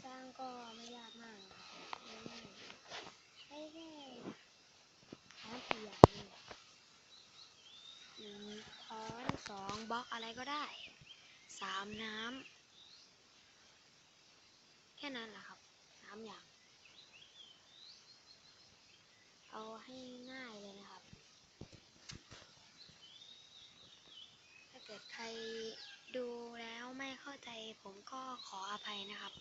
สร้างก็ไม่ยากมากนะครับใช้แค่4 อย่างนี่1 ค้อน2 บล็อกอะไรก็ได้3 น้ำแค่นั้นแหละครับ3 อย่างเอาให้ง่ายเลยนะครับถ้าเกิดใครดูแล้วไม่เข้าใจผมก็ขออภัยนะครับ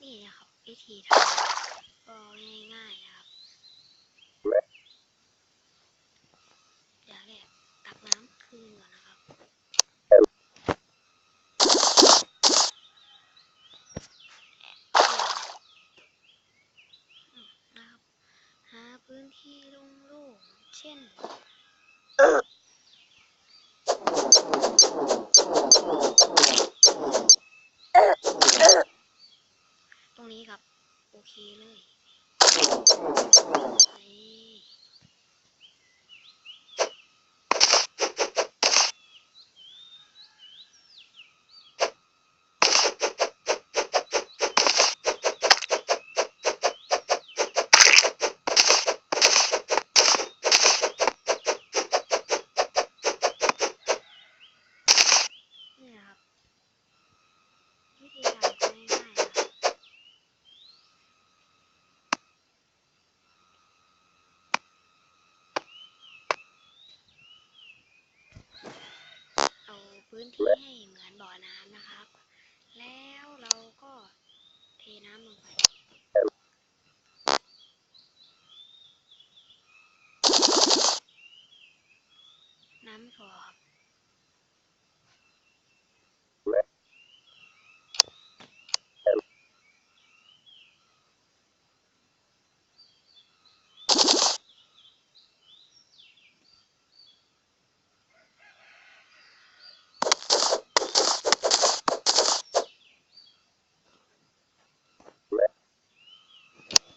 นี่นะครับวิธีทำก็ง่ายๆนะครับอย่างแรกตักน้ำคืนก่อนนะครับหาพื้นที่โล่งๆเช่นตรงนี้ครับโอเคเลยนี่นะครับวิธีการก็ง่ายๆนะเอาพื้นที่ให้เหมือนบ่อน้ำนะครับแล้วเราก็เทน้ำลงไปน้ำไม่พอครับ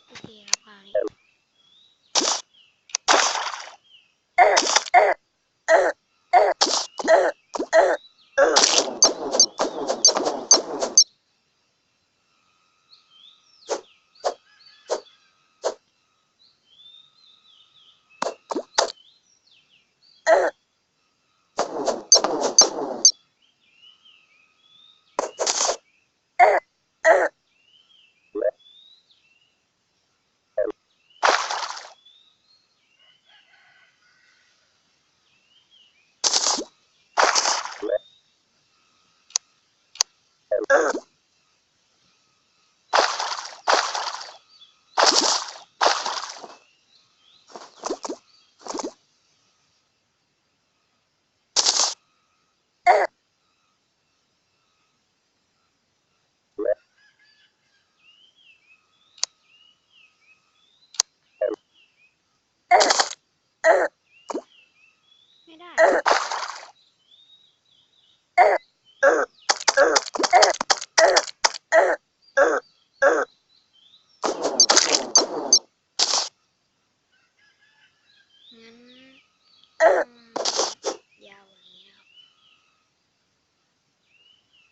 โอเคครับคราวนี้ไม่ได้งั้นยาวกว่านี้นะครับ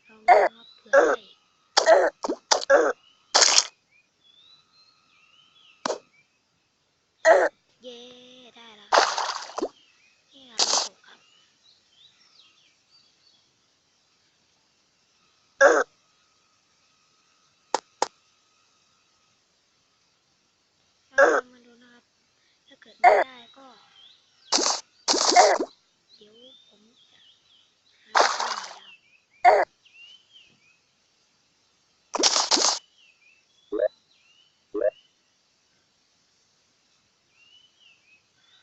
ลองดูครับเผื่อได้เย้ได้แล้วนี่ครับถูกครับ ลองมาดูนะครับถ้าเกิดไม่ได้